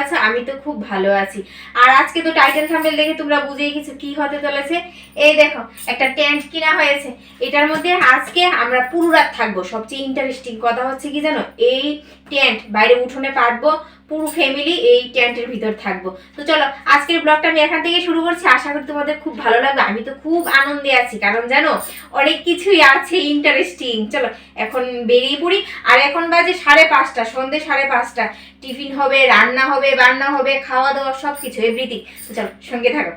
আছো? আমি তো খুব ভালো আছি। আর আজকে তো টাইটেল থাম্বনেল দেখে তোমরা বুঝেই গেছো কি হতে চলেছে। এই দেখো একটা টেন্ট কিনা হয়েছে। এটার মধ্যে আজকে আমরা পুরো রাত থাকবো। সবচেয়ে ইন্টারেস্টিং কথা হচ্ছে কি জানো, এই টেন্ট বাইরে উঠোনে পাতবো, পুরো ফ্যামিলি এই টেন্টের ভিতর থাকবো। তো চলো আজকের ব্লগটা আমি এখান থেকে শুরু করছি। আশা করি তোমাদের খুব ভালো লাগবে। আমি তো খুব আনন্দে আছি, কারণ জানো অনেক কিছুই আছে ইন্টারেস্টিং। চলো এখন বেরিয়ে পড়ি। আর এখন বাজে 5:30, সন্ধ্যে 5:30। টিফিন হবে, রান্না হবে, বান্না হবে, খাওয়া দাওয়া সবকিছু এভরিথিং। তো চলো সঙ্গে থাকো।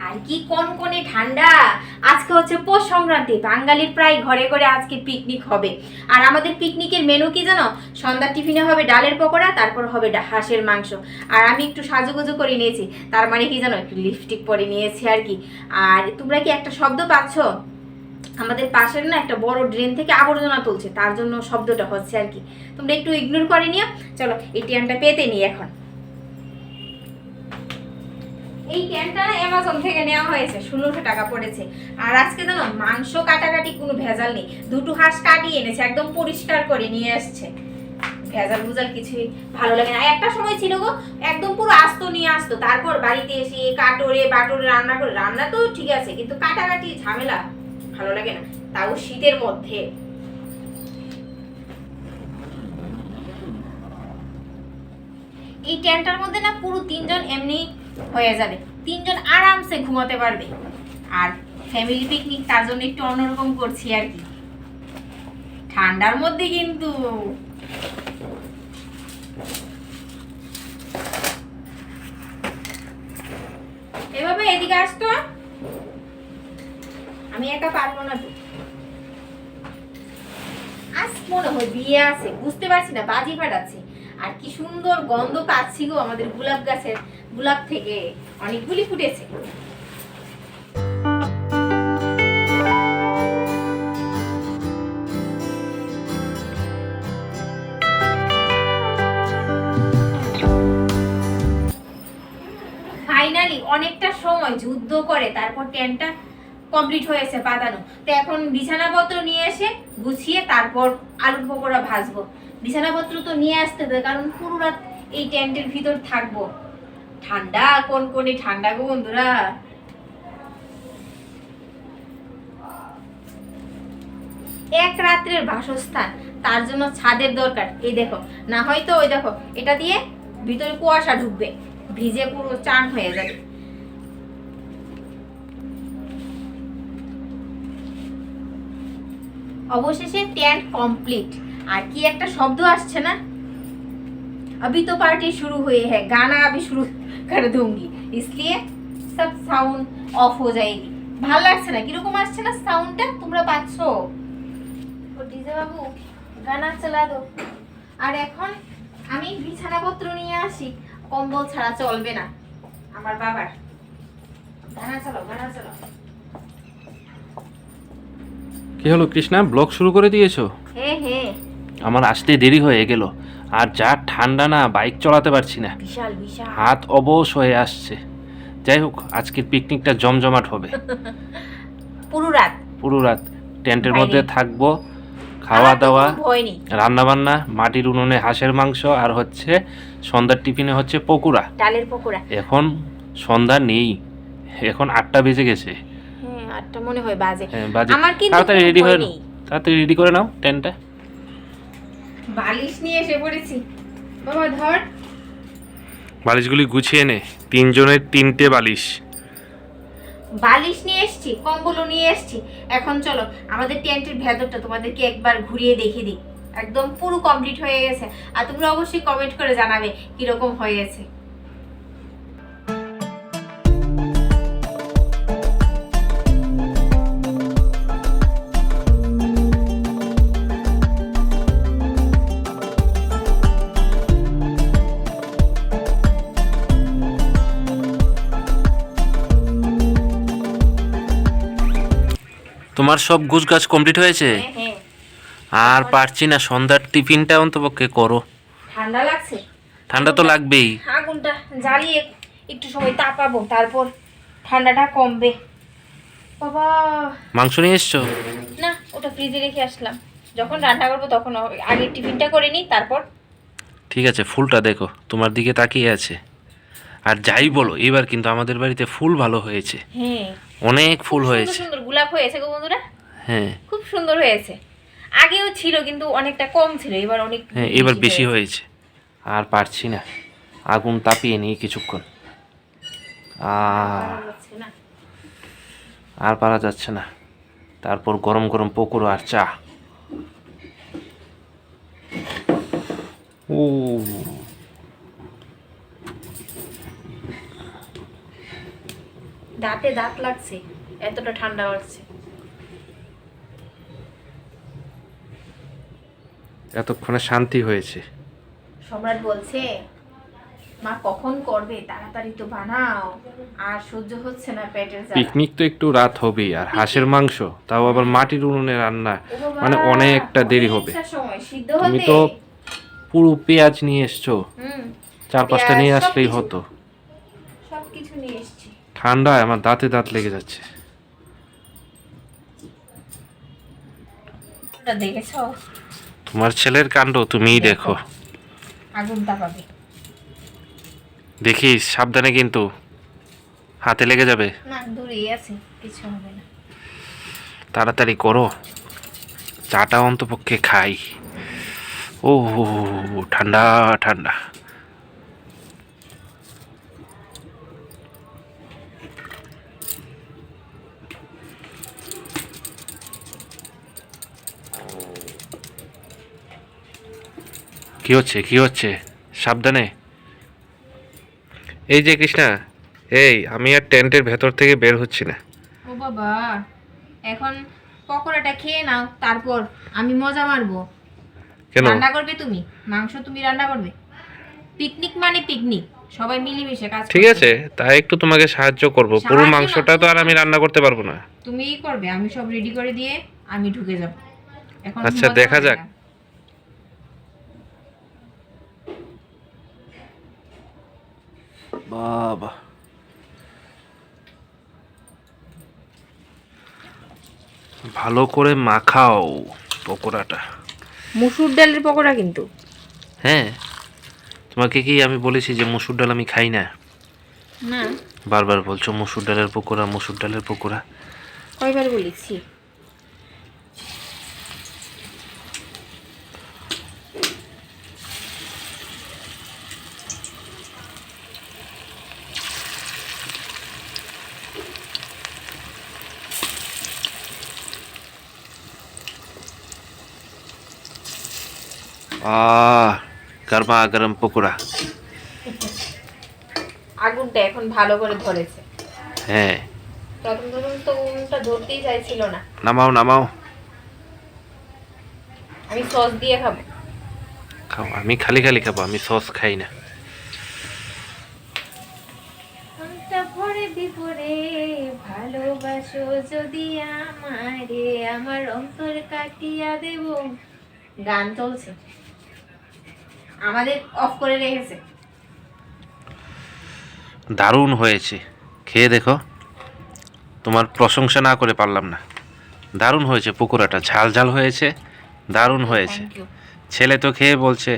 আর কি কনকনে ঠান্ডা। আজকে হচ্ছে পৌষ সংক্রান্তি, বাঙালির প্রায় ঘরে ঘরে আজকে পিকনিক হবে। আর আমাদের পিকনিকের মেনু কি জানো, সন্ধ্যার টিফিনে হবে ডালের পকোড়া, তারপর হবে হাঁসের মাংস। আর আমি একটু সাজুগুজু করে নিয়েছি, তার মানে কি জানো, একটু লিপস্টিক পরে নিয়েছি আর কি। আর তোমরা কি একটা শব্দ পাচ্ছ? আমাদের পাশের না একটা বড় ড্রেন থেকে আবর্জনা তুলছে, তার জন্য শব্দটা হচ্ছে আর কি। তোমরা একটু ইগনোর করে নিও। চলো এটিএমটা পেতে নিই এখন। এই ক্যানটা অ্যামাজন থেকে নেওয়া হয়েছে, 1600 টাকা পড়েছে। আর আজকে জানো মাংস কাটাকাটি কোনো ভেজাল নেই, দুটো হাঁস কাটিয়ে এনেছে, একদম পরিষ্কার করে নিয়ে আসছে। ভেজাল ভুজাল কিছুই ভালো লাগে না। একটা সময় ছিল গো, একদম পুরো আস্ত নিয়ে আসতো, তারপর বাড়িতে এসে কাটোরে বাটোরে রান্না করে। রান্না তো ঠিক আছে, কিন্তু কাটাকাটি ঝামেলা ভালো লাগে না, তাও শীতের মধ্যে। এই টেন্টটার মধ্যে না পুরো 3 জন এমনি হয়ে যাবে, 3 জন আরামসে ঘুমাতে পারবে। আর ফ্যামিলি পিকনিক, তার জন্য একটু অন্যরকম করছি আর কি, ঠান্ডার মধ্যে কিন্তু। এভাবে এদিকে আসতো, আমি একা পারবো না তো। আজ মনে হয় বিয়ে আছে, বুঝতে পারছি না, বাজি ফাটাচ্ছে। আর কি সুন্দর গন্ধ পাচ্ছি গো, আমাদের গোলাপ গাছের গোলাপ থেকে অনেকগুলি ফুটেছে। ফাইনালি অনেকটা সময় যুদ্ধ করে তারপর টেন্টটা কমপ্লিট হয়েছে পাতানো। তো এখন বিছানাপত্র নিয়ে এসে গুছিয়ে তারপর আলুর পকোড়া ভাজবো। বিছানাপত্র তো নিয়ে আসতে হবে, কারণ পুরো রাত এই টেন্টের ভিতর থাকবো। ঠান্ডা, কনকনে ঠান্ডা গো বন্ধুরা। এক রাত্রের বাসস্থান, তার জন্য ছাদের দরকার। এই দেখো, না হয়তো ওই দেখো এটা দিয়ে ভিতরে কুয়াশা ঢুকবে, ভিজে পুরো চান হয়ে যাবে। অবশেষে টেন্ট কমপ্লিট। আর কি একটা শব্দ আসছে না, अभी तो पार्टी शुरू हुई है, गाना अभी शुरू कर दूंगी, इसलिए सब साउंड ऑफ हो जाएगी। ভালো লাগছে না, কিরকম আসছে না সাউন্ডটা, তোমরা পাচ্ছো? ও ডিজে বাবু গানা চালা দাও। আর এখন আমি বিছানাপত্র নিয়ে আসি, কম্বল ছাড়া চলবে না আমার বাবার। গানা চালাও, গানা চালাও। কি হলো কৃষ্ণা, ব্লগ শুরু করে দিয়েছো? হ্যাঁ হ্যাঁ, আমার আসতে দেরি হয়ে গেল। আর যা ঠান্ডা না, বাইক চালাতে পারছি না, বিশাল বিশাল হাত অবশ হয়ে আসছে। যাই হোক, আজকের পিকনিকটা জমজমাট হবে। পুরো রাত টেন্টের মধ্যে থাকবো, খাওয়া দাওয়া, রান্না বান্না, মাটির উনুনে হাঁসের মাংস, আর হচ্ছে সন্ধ্যার টিফিনে হচ্ছে পকোড়া, ডালের পকোড়া। এখন সন্ধ্যা নেই, এখন 8টা বেজে গেছে। হ্যাঁ 8টা মনে হয় বাজে। বাজে। আমার কিন্তু তাড়াতাড়ি রেডি হয়ে নাও, তাড়াতাড়ি রেডি করে নাও টেন্টটা। বালিশ নিয়ে এসে পড়েছি, বাবা ধর। বালিশগুলি গুছিয়ে নে, 3 জনের 3টে বালিশ। বালিশ নিয়ে এসেছি, কম্বলও নিয়ে এসেছি। এখন চলো আমাদের টেন্টের ভেতরটা তোমাদেরকে একবার ঘুরিয়ে দেখিয়ে দিই। একদম পুরো কমপ্লিট হয়ে গেছে। আর তোমরা অবশ্যই কমেন্ট করে জানাবে কিরকম হয়েছে। তোমার সব গুছগাছ কমপ্লিট হয়েছে? হ্যাঁ। আর পারছি না, সন্ধ্যার টিফিনটা অন্তপক্ষে করো। ঠান্ডা লাগছে, ঠান্ডা তো লাগবেই। আগুনটা জ্বালিয়ে একটু সময় তাপাবো, তারপর ঠান্ডাটা কমবে। বাবা মাংস নিয়ে এসছো? না, ওটা ফ্রিজে রেখে আসলাম, যখন রান্না করবো তখন আগে টিফিনটা করে নিই, তারপর। ঠিক আছে, ফুলটা দেখো, তোমার দিকে তাকিয়ে আছে। আর যাই বলো, এবার কিন্তু আমাদের বাড়িতে ফুল ভালো হয়েছে, হ্যাঁ, অনেক খুব ফুল সুন্দর হয়েছে। সুন্দর গোলাপ হয়েছে গো বন্ধুরা, হ্যাঁ খুব সুন্দর হয়েছে। আগেও ছিল কিন্তু অনেকটা কম ছিল, এবার অনেক হ্যাঁ, এবার বেশি হয়েছে। আর পারছি না, আগুন তাপিয়ে নিই কিছুক্ষণ। পারা যাচ্ছে না। আর পারা যাচ্ছে না। তারপর গরম গরম পকোড়া আর চা। ও, দাঁতে দাঁত লাগছে, এতটা ঠান্ডা লাগছে। এতক্ষণে শান্তি হয়েছে। সম্রাট বলছে, মা কখন করবে, তাড়াতাড়ি তো বানাও, আর সহ্য হচ্ছে না পেটের জ্বালা। পিকনিক তো একটু রাত হবেই, আর হাঁসের মাংস, তাও আবার মাটির উনুনে রান্না, ও বাবা, মানে অনেকটা দেরি হবে। অনেকটা সময় সিদ্ধ তুমি হতে। তো পুরো পেঁয়াজ নিয়ে এসছো, হুম, 4-5টা নিয়ে পেঁয়াজ, আসলেই সবকিছু। হতো। সবকিছু নিয়ে এসেছি। ঠান্ডায় আমার দাঁতে দাঁত লেগে যাচ্ছে। ওটা দেখেছো? তোমার ছেলের কাণ্ড তুমিই দেখো। আগুন তাপাবে। দেখিস, সাবধানে কিন্তু, হাতে লেগে যাবে। না, দূরেই আছে, কিছু হবে না। তাড়াতাড়ি করো, চাটা অন্তপক্ষে খাই। ও ঠান্ডা ঠান্ডা। কি হচ্ছে, কি হচ্ছে? সাবধানে। এই যে কৃষ্ণা, এই আমি আর টেন্টের ভেতর থেকে বের হচ্ছি না। ও বাবা, এখন পকোড়াটা খেয়ে নাও, তারপর আমি মজা মারবো। কেন? রান্না করবে তুমি, মাংস তুমি রান্না করবে। পিকনিক মানে পিকনিক, সবাই মিলেমিশে কাজ ঠিক করতে আছে, হবে। তাই একটু তোমাকে সাহায্য করব, পুরো সাহায্য না, মাংসটা তো আর আমি রান্না করতে পারবো না। তুমিই করবে, আমি সব রেডি করে দিয়ে আমি ঢুকে যাব। এখন আচ্ছা, মজা দেখা হবে যাক। না। বাবা, ভালো করে মাখাও পকোড়াটা। মুসুর ডালের পকোড়া কিন্তু। হ্যাঁ, তোমাকে কি আমি বলেছি যে মসুর ডাল আমি খাই না? না, বারবার বলছো মসুর ডালের পকোড়া, মসুর ডালের পকোড়া। কয়বার বলেছি? গরমা গরম পকোড়া। আগুনটা এখন ভালো করে ধরেছে। হ্যাঁ, প্রথম প্রথম তো উনুনটা ধরতেই চাইছিল না। নামাও নামাও। আমি সস দিয়ে খাবো। খাও, আমি খালি খালি খাবো, আমি সস খাই না। মনটা ভরে বিপরে ভালোবাসো যদি আমারে, আমার অন্তর কাটিয়া দেব। গান চলছে, আমাদের অফ করে রেখেছে। দারুণ হয়েছে, খেয়ে দেখো। তোমার প্রশংসা না করে পারলাম না। দারুণ হয়েছে পকোড়াটা, ঝাল ঝাল হয়েছে, দারুণ হয়েছে। Thank you. ছেলে তো খেয়ে বলছে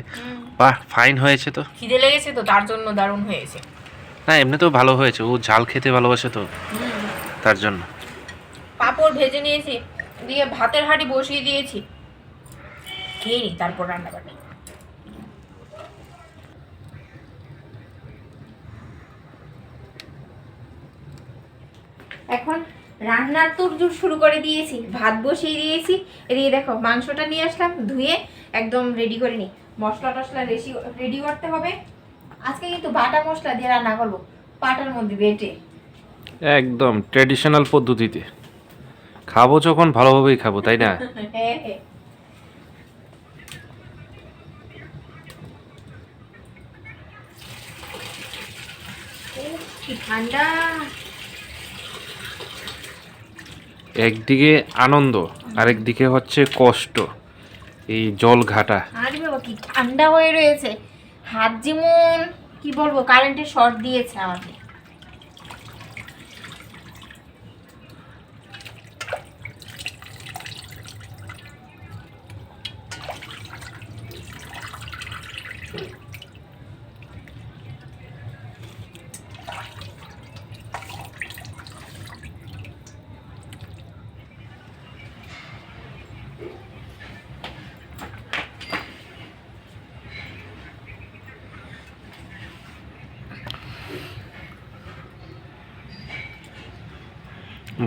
বাহ, ফাইন হয়েছে তো। খিদে লেগেছে তো, তার জন্য দারুণ হয়েছে। না, এমনিতেও ভালো হয়েছে, ও ঝাল খেতে ভালোবাসে তো, তার জন্য। পাঁপড় ভেজে নিয়েছি, দিয়ে ভাতের হাঁড়ি বসিয়ে দিয়েছি, খেয়ে নি তারপর রান্না বান্না। এখন রান্নার তোড়জোড় শুরু করে দিয়েছি, ভাত বসিয়ে দিয়েছি। এদিকে দেখো মাংসটা নিয়ে আসলাম, ধুয়ে একদম রেডি করে নিই। মশলা টশলা রেডি করতে হবে। আজকে কিন্তু বাটা মশলা দিয়ে রান্না করবো, পাটার মধ্যে বেটে। একদম ট্র্যাডিশনাল পদ্ধতিতে খাবো, যখন ভালোভাবেই খাবো, তাই না? হ্যাঁ হ্যাঁ। উফ, কি ঠান্ডা। একদিকে আনন্দ, আরেকদিকে হচ্ছে কষ্ট, এই জল ঘাটা। আরে বাবা, কি ঠান্ডা হয়ে রয়েছে, হাত যেমন কি বলবো, কারেন্টের শর্ট দিয়েছে আমাকে।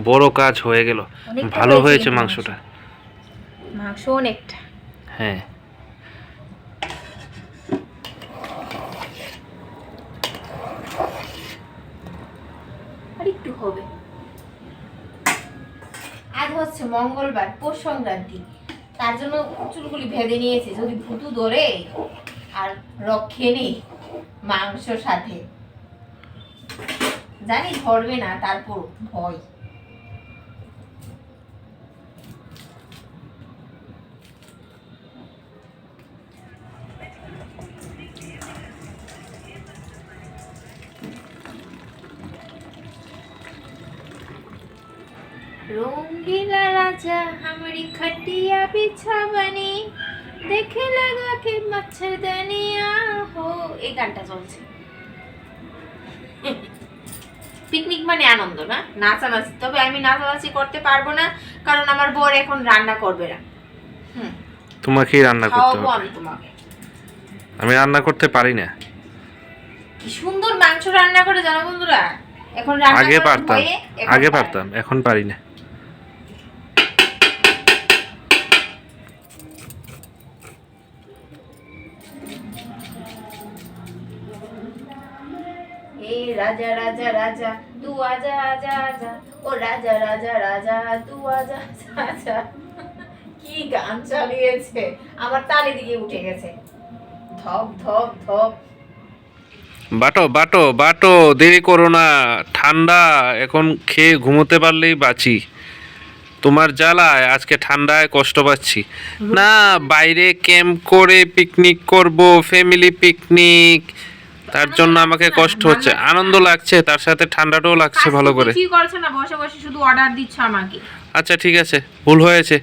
বড় কাজ হয়ে গেল। অনেকটা ভালো হয়েছে কিন্তু মাংসটা। মাংস অনেকটা। হ্যাঁ, আর একটু হবে। আজ হচ্ছে মঙ্গলবার, পৌষ সংক্রান্তি, তার জন্য চুলগুলি ভেজে নিয়েছি, যদি ভুতু ধরে আর রক্ষে নেই মাংস সাথে, জানি ধরবে না, তারপর ভয়। रंगीला राजा हमारी खटिया बिछावनी देखे लगा के मच्छरदानिया हो, এই গানটা চলছে। পিকনিক মানে আনন্দ না, নাচানাচি। তবে আমি নাচানাচি করতে পারবো না, কারণ আমার বর এখন রান্না করবে না। তোমাকেই রান্না করতে খাওয়াবো হবে। আমি তোমাকে। আমি রান্না করতে পারি না। কি সুন্দর মাংস রান্না করে জানো বন্ধুরা। এখন রান্না আগে করার পারতাম, ভয়ে এখন আগে পারি না। পারতাম, এখন পারি না। ए राजा राजा राजा तू आजा आजा आजा ओ राजा राजा राजा तू आजा आजा आजा। কি গান চালিয়েছে, আমার তালে দিকে উঠে গেছে। ধপ ধপ ধপ। বাটো বাটো বাটো, দেরি করো না, ঠান্ডা, এখন খেয়ে ঘুমোতে পারলেই বাঁচি। তোমার জ্বালায় আজকে ঠান্ডায় কষ্ট পাচ্ছি না। বাইরে ক্যাম্প করে পিকনিক করব, ফ্যামিলি পিকনিক, তার জন্য আমাকে কষ্ট হচ্ছে। আনন্দ লাগছে, তার সাথে ঠান্ডাটাও লাগছে ভালো করে। কি করছ না, বসে বসে শুধু অর্ডার দিচ্ছ আমাকে। আচ্ছা ঠিক আছে, ভুল হয়েছে।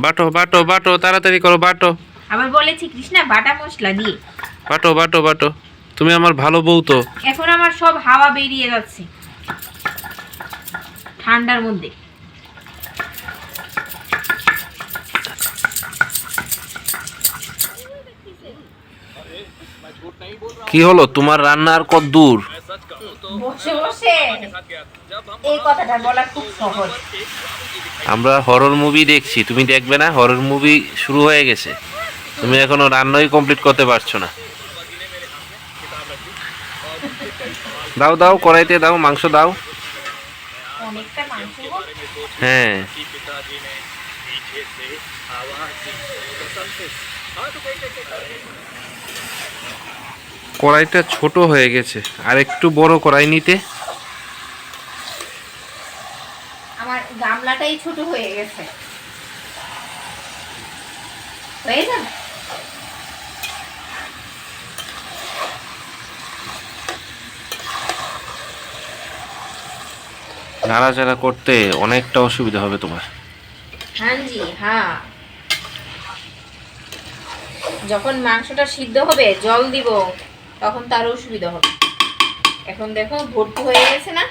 বাটো বাটো বাটো, তাড়াতাড়ি করো, বাটো। আবার বলেছি কৃষ্ণা বাটা মশলা দিয়ে বাটো বাটো বাটো, তুমি আমার ভালো বউ তো। এখন আমার সব হাওয়া বেরিয়ে যাচ্ছে ঠান্ডার মধ্যে। কি হলো তোমার রান্নার কত দূর? বসে বসে এই কথাটা বলা খুব সহজ। আমরা হরর মুভি দেখছি, তুমি দেখবে না? হরর মুভি শুরু হয়ে গেছে, তুমি এখনো রান্নাই কমপ্লিট করতে পারছো না। দাও দাও, কড়াইতে দাও, মাংস দাও। অনেকটা মাংস গো। হ্যাঁ, কড়াইটা ছোট হয়ে গেছে, আর একটু বড় কড়াই নিতে। আমার গামলাটাই ছোট হয়ে গেছে, হয়ে যাবে। নাড়াচাড়া করতে অনেকটা অসুবিধা হবে তোমার। হ্যাঁ জি হ্যাঁ। যখন মাংসটা সিদ্ধ হবে জল দিব, তখন তার অসুবিধা হবে। এখন দেখো ভর্তি হয়ে গেছে না।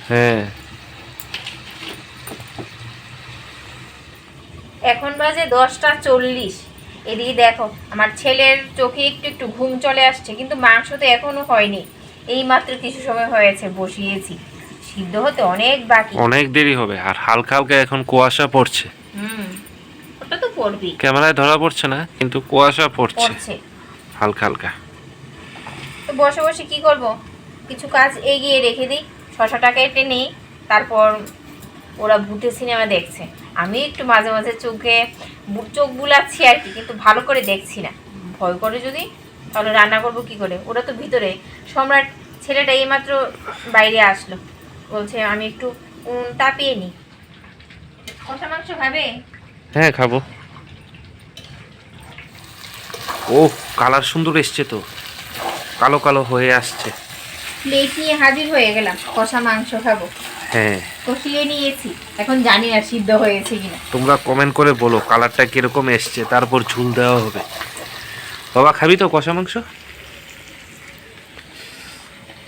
হ্যাঁ, এখন বাজে 10:40। এদিকে দেখো আমার ছেলের চোখে একটু একটু ঘুম চলে আসছে, কিন্তু মাংস তো এখনো হয়নি, এই মাত্র কিছু সময় হয়েছে বসিয়েছি, সিদ্ধ হতে অনেক বাকি। অনেক দেরি হবে। আর হালকা হালকা এখন কুয়াশা পড়ছে। ওটা তো পড়বি, ক্যামেরায় ধরা পড়ছে না, কিন্তু কুয়াশা পড়ছে পড়ছে। হালকা হালকা। তো বসে বসে কি করব, কিছু কাজ এগিয়ে রেখে দিই, শশাটা কেটে নিই। তারপর ওরা ভূতের সিনেমা দেখছে, আমি একটু মাঝে মাঝে চোখ বুলাচ্ছি আর কি, কিন্তু ভালো করে দেখছি না, ভয় করে যদি, তাহলে রান্না করব কি করে। ওরা তো ভিতরে, সম্রাট ছেলেটা এইমাত্র বাইরে আসলো, বলছে আমি একটু তাপিয়ে নিই। কষা মাংস খাবে? হ্যাঁ খাবো। ও কালার সুন্দর এসছে তো, কালো কালো হয়ে আসছে। প্লেট নিয়ে হাজির হয়ে গেলাম, কষা মাংস খাবো। হ্যাঁ, কষিয়ে নিয়েছি, এখন জানি না সিদ্ধ হয়েছে কিনা। তোমরা কমেন্ট করে বলো কালারটা কিরকম এসছে, তারপর ঝুল দেওয়া হবে। বাবা খাবি তো কষা মাংস?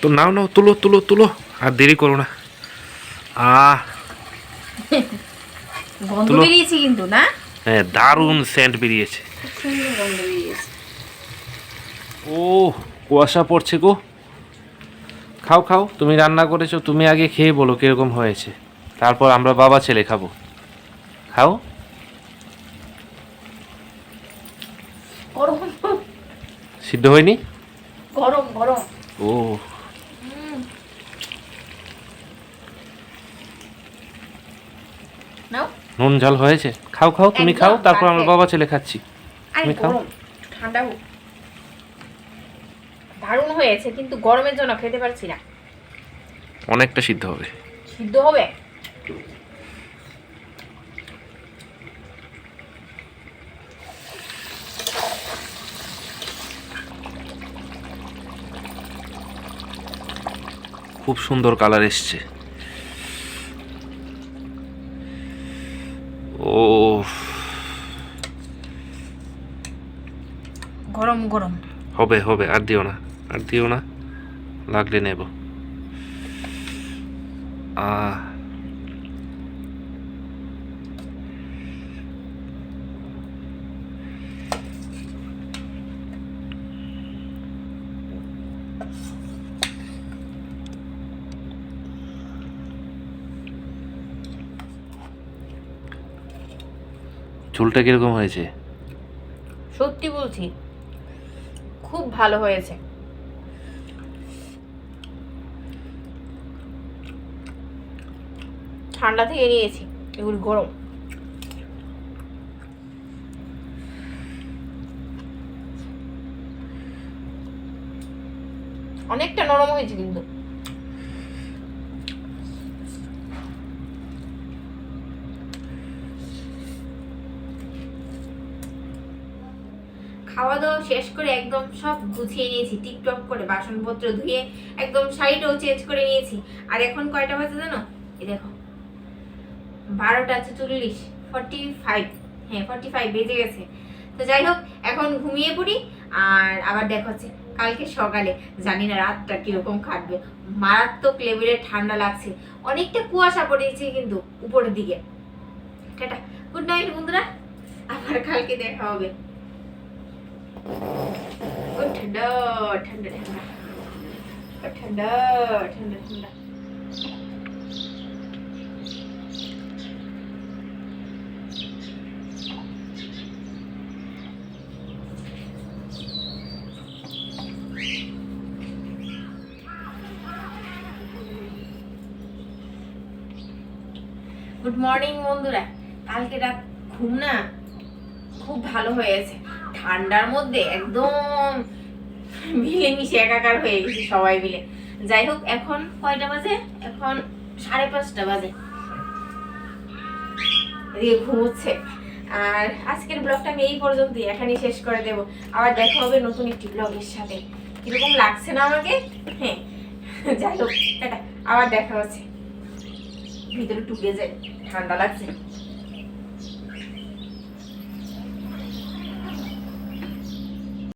তো নাও নাও, তুলো তুলো তুলো, আর দেরি করো না। গন্ধ তুলো। বেরিয়েছে কিন্তু না, হ্যাঁ, দারুণ সেন্ট বেরিয়েছে। খুব সুন্দর গন্ধ বেরিয়েছে। ও কুয়াশা পড়ছে গো। খাও খাও, তুমি রান্না করেছো, তুমি আগে খেয়ে বলো কিরকম হয়েছে। তারপর আমরা বাবা ছেলে খাবো। খাও। গরম সিদ্ধ হয়নি? গরম গরম। ও নাও। নুন ঝাল হয়েছে? খাও খাও, তুমি একদম খাও, তারপর আমরা perfect। বাবা ছেলে খাচ্ছি। আরে তুমি খাও। গরম, ঠান্ডা হোক। দারুণ হয়েছে, কিন্তু গরমের জন্য খেতে পারছি না। অনেকটা সিদ্ধ হবে। সিদ্ধ হবে। খুব সুন্দর কালার এসছে। ও গরম গরম। হবে হবে, আর দিও না, আর দিও না, লাগলে নেব। আহ ঝোলটা কিরকম হয়েছে? সত্যি বলছি, খুব ভালো হয়েছে। ঠান্ডা থেকে নিয়েছি, এগুলো গরম। অনেকটা নরম হয়েছে কিন্তু। খাওয়া দাওয়া শেষ করে একদম সব গুছিয়ে নিয়েছি, টিপটপ করে বাসনপত্র ধুয়ে একদম শাড়িটাও চেঞ্জ করে নিয়েছি। আর এখন কয়টা বাজে জানো? এই দেখো, 12:44, 45। হ্যাঁ 45 বেজে গেছে। তো যাই হোক, এখন ঘুমিয়ে পড়ি। আর আবার দেখা হচ্ছে কালকে সকালে। জানি না রাতটা কিরকম কাটবে, মারাত্মক লেভেলের ঠান্ডা লাগছে, অনেকটা কুয়াশা পড়েছে কিন্তু উপরের দিকে। টাটা, গুড নাইট বন্ধুরা, আবার কালকে দেখা হবে। ও ঠান্ডা ঠান্ডা ঠান্ডা, ও ঠান্ডা ঠান্ডা ঠান্ডা। গুড মর্নিং বন্ধুরা। কালকে রাত ঘুম না খুব ভালো হয়েছে, ঠান্ডার মধ্যে একদম মিলেমিশে একাকার হয়ে গেছি সবাই মিলে। যাই হোক, এখন কয়টা বাজে? এখন 5:30 বাজে, এদিকে ঘুমোচ্ছে। আর আজকের ব্লগটা আমি এই পর্যন্তই এখানেই শেষ করে দেব। আবার দেখা হবে নতুন একটি ব্লগের সাথে। কিরকম লাগছে না আমাকে? হ্যাঁ, যাই হোক, টাটা, আবার দেখা হচ্ছে। ভিতরে ঢুকে যায়, ঠান্ডা লাগছে।